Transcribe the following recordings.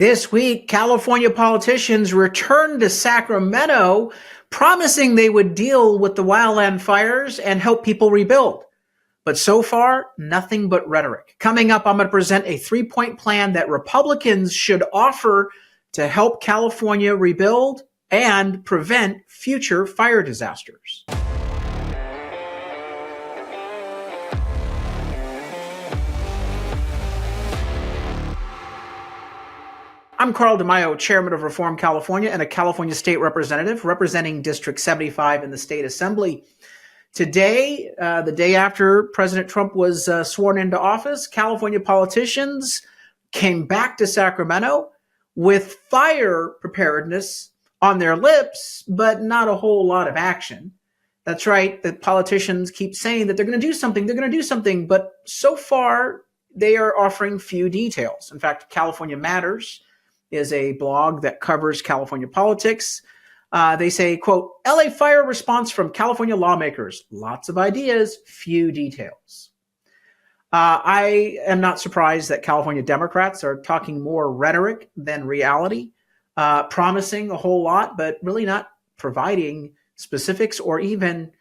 This week, California politicians returned to Sacramento, promising they would deal with the wildland fires and help people rebuild. But so far, nothing but rhetoric. Coming up, I'm going to present a three-point plan that Republicans should offer to help California rebuild and prevent future fire disasters. I'm Carl DeMaio, chairman of Reform California and a California state representative representing District 75 in the state assembly. Today, the day after President Trump was sworn into office, California politicians came back to Sacramento with fire preparedness on their lips, but not a whole lot of action. That's right. The politicians keep saying that they're going to do something, but so far they are offering few details. In fact, California Matters is a blog that covers California politics. They say, quote, LA fire response from California lawmakers. Lots of ideas, few details. I am not surprised that California Democrats are talking more rhetoric than reality, promising a whole lot, but really not providing specifics or even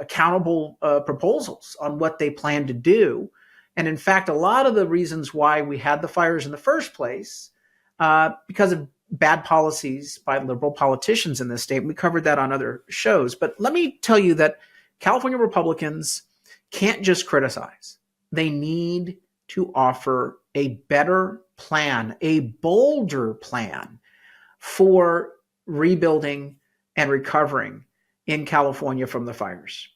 accountable proposals on what they plan to do. And in fact, a lot of the reasons why we had the fires in the first place, because of bad policies by liberal politicians in this state. We covered that on other shows. But let me tell you that California Republicans can't just criticize. They need to offer a better plan, a bolder plan for rebuilding and recovering in California from the fires.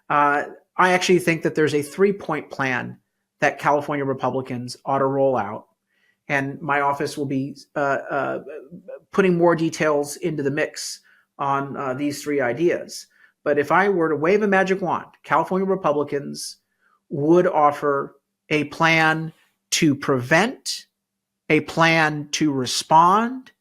I actually think that there's a three-point plan that California Republicans ought to roll out. And my office will be putting more details into the mix on these three ideas. But if I were to wave a magic wand, California Republicans would offer a plan to prevent, a plan to respond,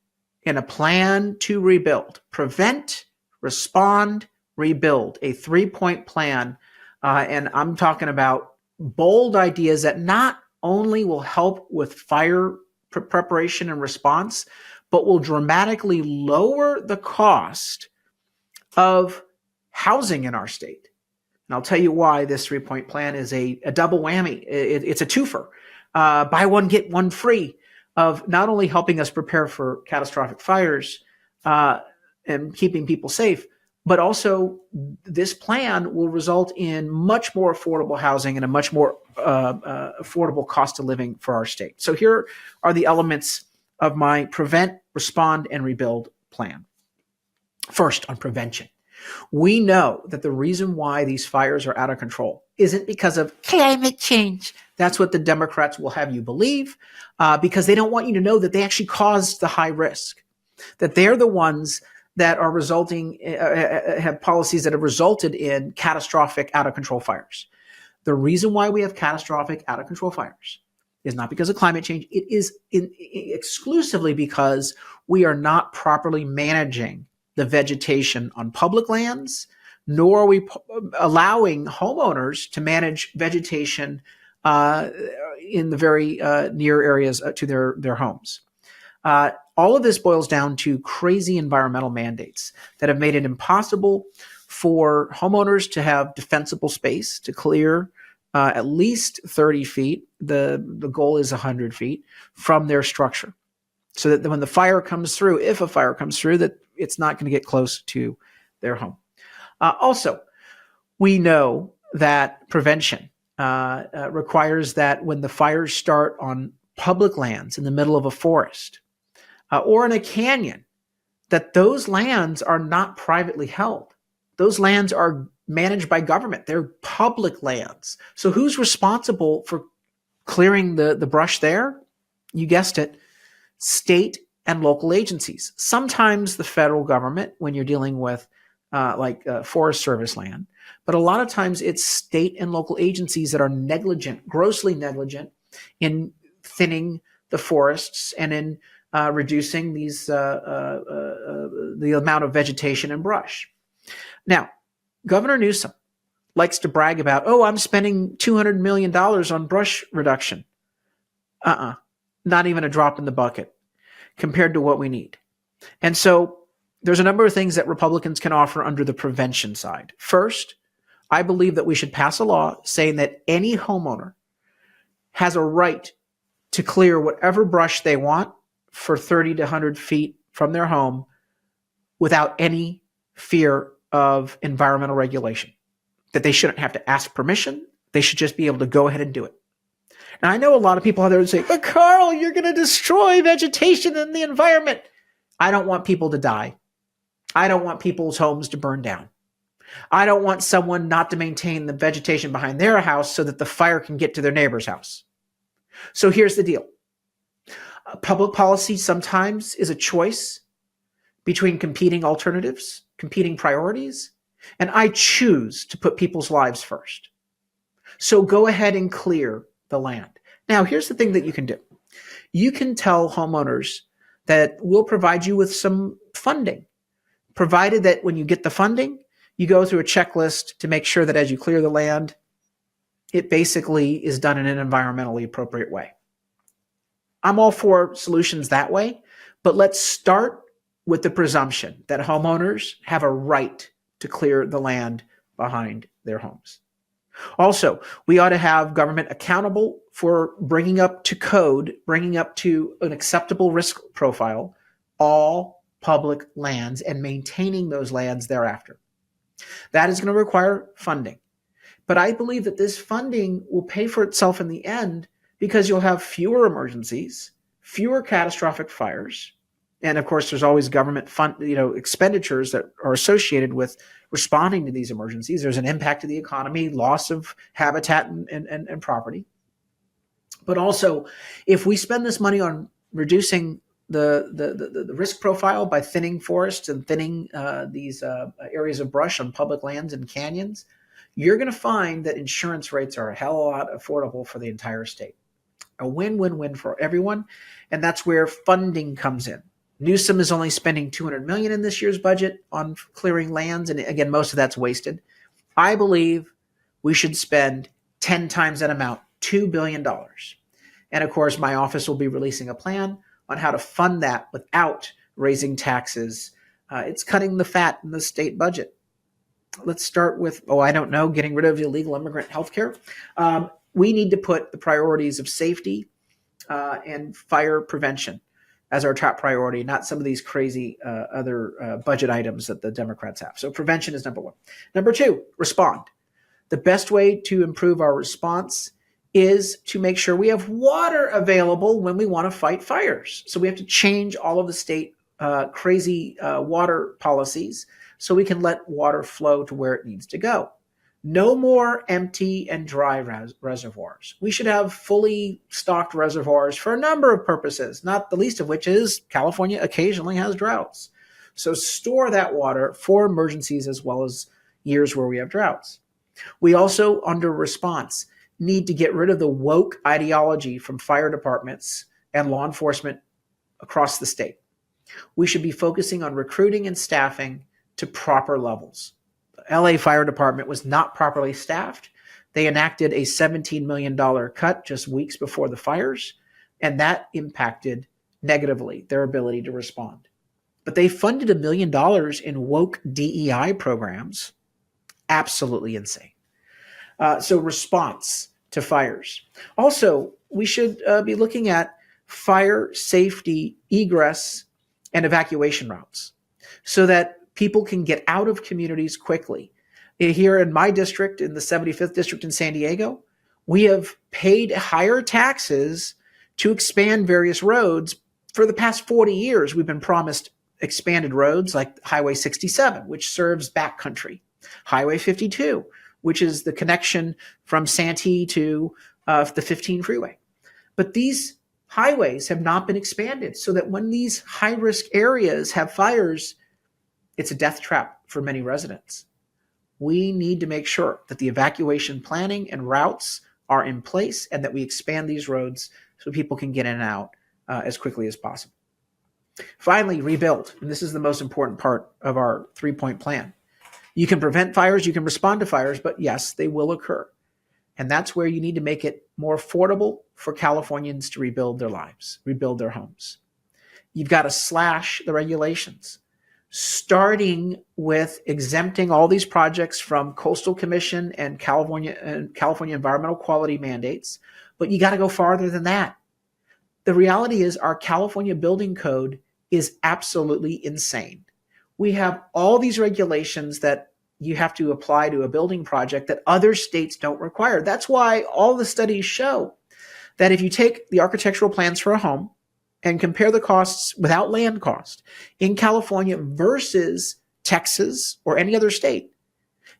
and a plan to rebuild. Prevent, respond, rebuild. A three-point plan. And I'm talking about bold ideas that not only will help with fire preparation and response, but will dramatically lower the cost of housing in our state. And I'll tell you why this three-point plan is a double whammy. It's a twofer. Buy one, get one free of not only helping us prepare for catastrophic fires and keeping people safe, but also this plan will result in much more affordable housing and a much more affordable cost of living for our state. So here are the elements of my prevent, respond, and rebuild plan. First, on prevention. We know that the reason why these fires are out of control isn't because of climate change. That's what the Democrats will have you believe, because they don't want you to know that they actually caused the high risk, that they're the ones that are resulting, have policies that have resulted in catastrophic out-of-control fires. The reason why we have catastrophic out-of-control fires is not because of climate change. It is exclusively because we are not properly managing the vegetation on public lands, nor are we allowing homeowners to manage vegetation in the very near areas to their homes. All of this boils down to crazy environmental mandates that have made it impossible for homeowners to have defensible space to clear at least 30 feet. The goal is 100 feet from their structure, so that when the fire comes through, if a fire comes through, that it's not going to get close to their home. Also, we know that prevention requires that when the fires start on public lands in the middle of a forest, or in a canyon, that those lands are not privately held. Those lands are managed by government. They're public lands. So who's responsible for clearing the brush there? You guessed it, state and local agencies. Sometimes the federal government when you're dealing with Forest Service land, but a lot of times it's state and local agencies that are negligent, grossly negligent in thinning the forests and in reducing the amount of vegetation and brush. Now, Governor Newsom likes to brag about, I'm spending $200 million on brush reduction. not even a drop in the bucket compared to what we need. And so there's a number of things that Republicans can offer under the prevention side. First, I believe that we should pass a law saying that any homeowner has a right to clear whatever brush they want for 30 to 100 feet from their home without any fear of environmental regulation, that they shouldn't have to ask permission. They should just be able to go ahead and do it. Now, I know a lot of people out there would say, but Carl, you're going to destroy vegetation and the environment. I don't want people to die. I don't want people's homes to burn down. I don't want someone not to maintain the vegetation behind their house so that the fire can get to their neighbor's house. So here's the deal. Public policy sometimes is a choice between competing alternatives, competing priorities, and I choose to put people's lives first. So go ahead and clear the land. Now, here's the thing that you can do. You can tell homeowners that we'll provide you with some funding, provided that when you get the funding, you go through a checklist to make sure that as you clear the land, it basically is done in an environmentally appropriate way. I'm all for solutions that way, but let's start with the presumption that homeowners have a right to clear the land behind their homes. Also, we ought to have government accountable for bringing up to code, bringing up to an acceptable risk profile, all public lands and maintaining those lands thereafter. That is going to require funding. But I believe that this funding will pay for itself in the end because you'll have fewer emergencies, fewer catastrophic fires, and of course, there's always government fund, expenditures that are associated with responding to these emergencies. There's an impact to the economy, loss of habitat and property. But also, if we spend this money on reducing the risk profile by thinning forests and thinning these areas of brush on public lands and canyons, you're going to find that insurance rates are a hell of a lot affordable for the entire state. A win-win-win for everyone, and that's where funding comes in. Newsom is only spending $200 million in this year's budget on clearing lands, and again, most of that's wasted. I believe we should spend 10 times that amount, $2 billion. And of course, my office will be releasing a plan on how to fund that without raising taxes. It's cutting the fat in the state budget. Let's start with, getting rid of illegal immigrant healthcare. We need to put the priorities of safety and fire prevention as our top priority, not some of these crazy other budget items that the Democrats have. So prevention is number one. Number two, respond. The best way to improve our response is to make sure we have water available when we want to fight fires. So we have to change all of the state crazy water policies so we can let water flow to where it needs to go. No more empty and dry reservoirs. We should have fully stocked reservoirs for a number of purposes, not the least of which is California occasionally has droughts. So store that water for emergencies as well as years where we have droughts. We also, under response, need to get rid of the woke ideology from fire departments and law enforcement across the state. We should be focusing on recruiting and staffing to proper levels. The LA Fire Department was not properly staffed. They enacted a $17 million cut just weeks before the fires, and that impacted negatively their ability to respond. But they funded $1 million in woke DEI programs. Absolutely insane. So response to fires. Also, we should be looking at fire safety, egress, and evacuation routes so that people can get out of communities quickly. Here in my district, in the 75th district in San Diego, we have paid higher taxes to expand various roads. For the past 40 years, we've been promised expanded roads like Highway 67, which serves backcountry, Highway 52, which is the connection from Santee to the 15 freeway. But these highways have not been expanded so that when these high-risk areas have fires, it's a death trap for many residents. We need to make sure that the evacuation planning and routes are in place and that we expand these roads so people can get in and out as quickly as possible. Finally, rebuild. And this is the most important part of our three-point plan. You can prevent fires, you can respond to fires, but yes, they will occur. And that's where you need to make it more affordable for Californians to rebuild their lives, rebuild their homes. You've got to slash the regulations, starting with exempting all these projects from Coastal Commission and California environmental quality mandates. But you got to go farther than that. The reality is our California building code is absolutely insane. We have all these regulations that you have to apply to a building project that other states don't require. That's why all the studies show that if you take the architectural plans for a home and compare the costs without land cost in California versus Texas or any other state,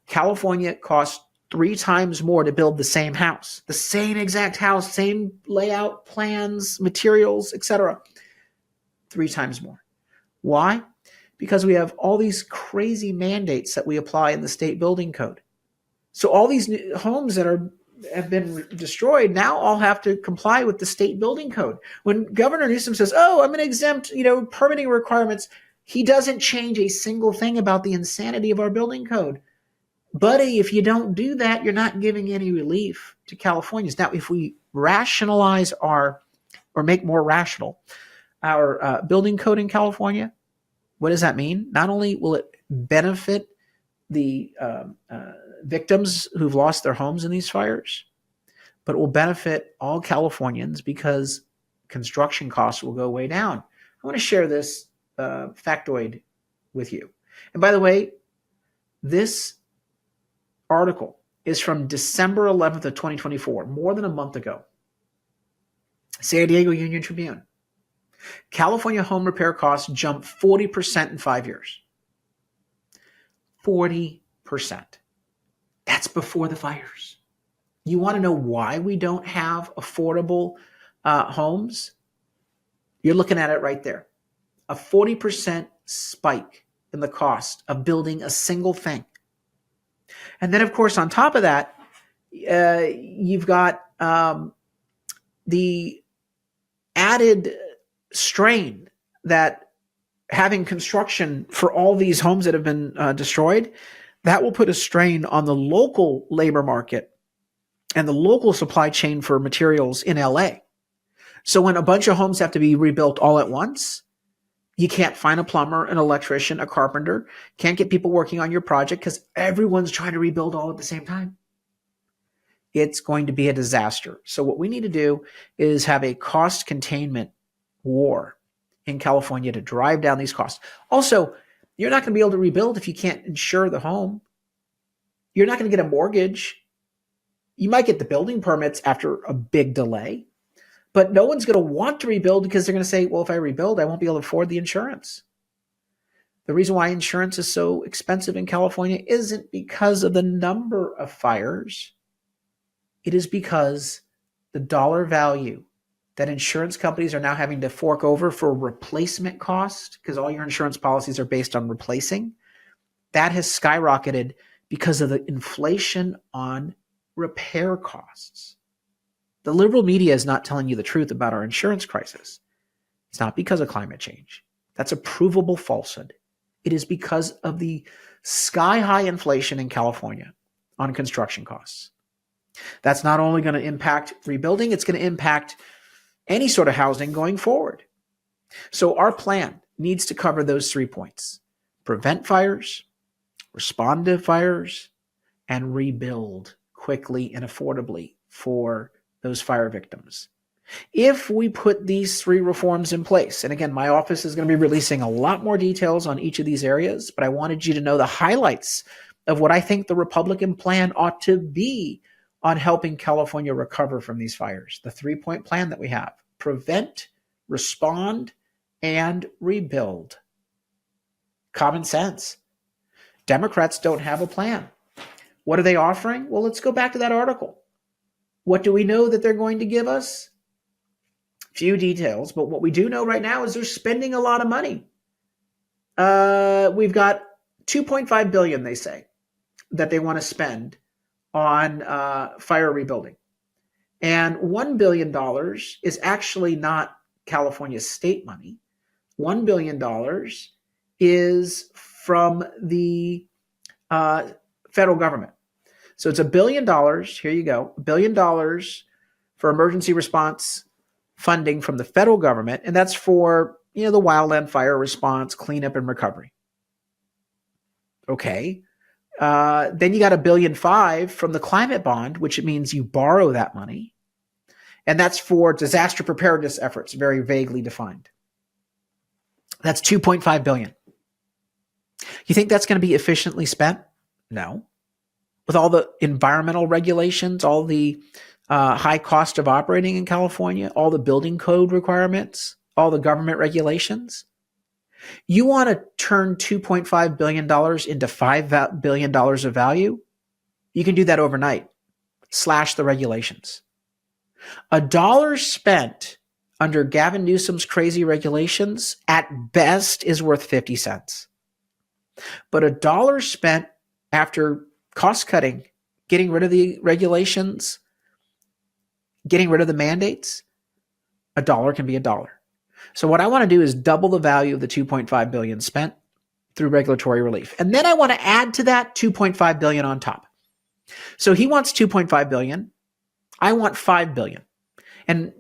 California costs 3 times more to build the same house, the same exact house, same layout, plans, materials, etc. 3 times more. Why? Because we have all these crazy mandates that we apply in the state building code. So all these homes that have been destroyed now all have to comply with the state building code. When Governor Newsom says, "Oh, I'm going to exempt, permitting requirements," he doesn't change a single thing about the insanity of our building code. Buddy, if you don't do that, you're not giving any relief to Californians. Now, if we rationalize or make more rational our building code in California, what does that mean? Not only will it benefit the victims who've lost their homes in these fires, but it will benefit all Californians because construction costs will go way down. I want to share this factoid with you. And by the way, this article is from December 11th of 2024, more than a month ago. San Diego Union Tribune. California home repair costs jumped 40% in 5 years. 40%. That's before the fires. You want to know why we don't have affordable homes? You're looking at it right there. A 40% spike in the cost of building a single thing. And then, of course, on top of that, you've got the added strain that having construction for all these homes that have been destroyed, that will put a strain on the local labor market and the local supply chain for materials in LA. So when a bunch of homes have to be rebuilt all at once, you can't find a plumber, an electrician, a carpenter, can't get people working on your project because everyone's trying to rebuild all at the same time. It's going to be a disaster. So what we need to do is have a cost containment war in California to drive down these costs. Also, you're not going to be able to rebuild if you can't insure the home. You're not going to get a mortgage. You might get the building permits after a big delay, but no one's going to want to rebuild because they're going to say, well, if I rebuild, I won't be able to afford the insurance. The reason why insurance is so expensive in California isn't because of the number of fires. It is because the dollar value that insurance companies are now having to fork over for replacement cost, because all your insurance policies are based on replacing, that has skyrocketed because of the inflation on repair costs. The liberal media is not telling you the truth about our insurance crisis. It's not because of climate change. That's a provable falsehood. It is because of the sky-high inflation in California on construction costs. That's not only going to impact rebuilding, it's going to impact any sort of housing going forward. So our plan needs to cover those 3 points: prevent fires, respond to fires, and rebuild quickly and affordably for those fire victims. If we put these 3 reforms in place, and again, my office is going to be releasing a lot more details on each of these areas, but I wanted you to know the highlights of what I think the Republican plan ought to be on helping California recover from these fires. The 3-point plan that we have: prevent, respond, and rebuild. Common sense. Democrats don't have a plan. What are they offering? Well, let's go back to that article. What do we know that they're going to give us? Few details, but what we do know right now is they're spending a lot of money. We've got $2.5 billion, they say, that they want to spend on fire rebuilding. And $1 billion is actually not California's state money. $1 billion is from the federal government. So it's $1 billion. Here you go. $1 billion for emergency response funding from the federal government. And that's for, the wildland fire response, cleanup, and recovery. Okay. Then you got $1.5 billion from the climate bond, which means you borrow that money. And that's for disaster preparedness efforts, very vaguely defined. That's $2.5 billion. You think that's going to be efficiently spent? No. With all the environmental regulations, all the high cost of operating in California, all the building code requirements, all the government regulations. You want to turn $2.5 billion into $5 billion of value? You can do that overnight. Slash the regulations. $1 spent under Gavin Newsom's crazy regulations at best is worth 50 cents. But $1 spent after cost cutting, getting rid of the regulations, getting rid of the mandates, $1 can be $1. So what I want to do is double the value of the $2.5 billion spent through regulatory relief. And then I want to add to that $2.5 billion on top. So he wants $2.5 billion. I want $5 billion. And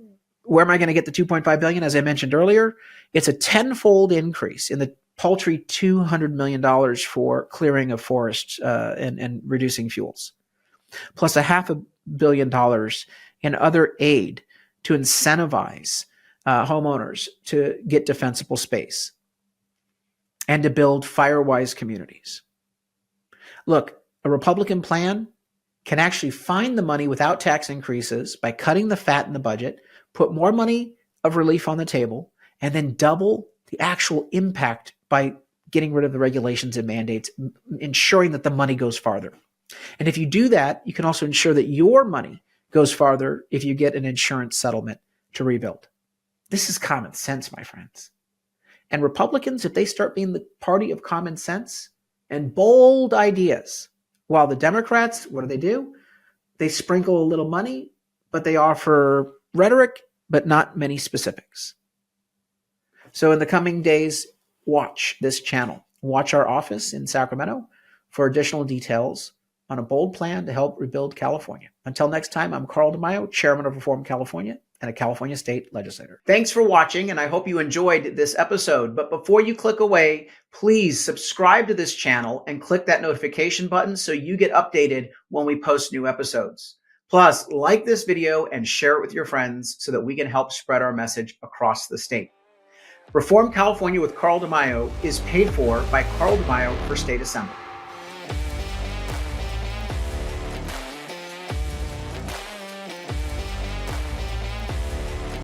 where am I going to get the $2.5 billion? As I mentioned earlier, it's a tenfold increase in the paltry $200 million for clearing of forests and reducing fuels, plus $500 million in other aid to incentivize homeowners to get defensible space and to build fire-wise communities. Look, a Republican plan can actually find the money without tax increases by cutting the fat in the budget, put more money of relief on the table, and then double the actual impact by getting rid of the regulations and mandates, ensuring that the money goes farther. And if you do that, you can also ensure that your money goes farther if you get an insurance settlement to rebuild. This is common sense, my friends. And Republicans, if they start being the party of common sense and bold ideas, while the Democrats, what do? They sprinkle a little money, but they offer rhetoric, but not many specifics. So in the coming days, watch this channel. Watch our office in Sacramento for additional details on a bold plan to help rebuild California. Until next time, I'm Carl DeMaio, Chairman of Reform California and a California state legislator. Thanks for watching, and I hope you enjoyed this episode. But before you click away, please subscribe to this channel and click that notification button so you get updated when we post new episodes. Plus, like this video and share it with your friends so that we can help spread our message across the state. Reform California with Carl DeMaio is paid for by Carl DeMaio for State Assembly.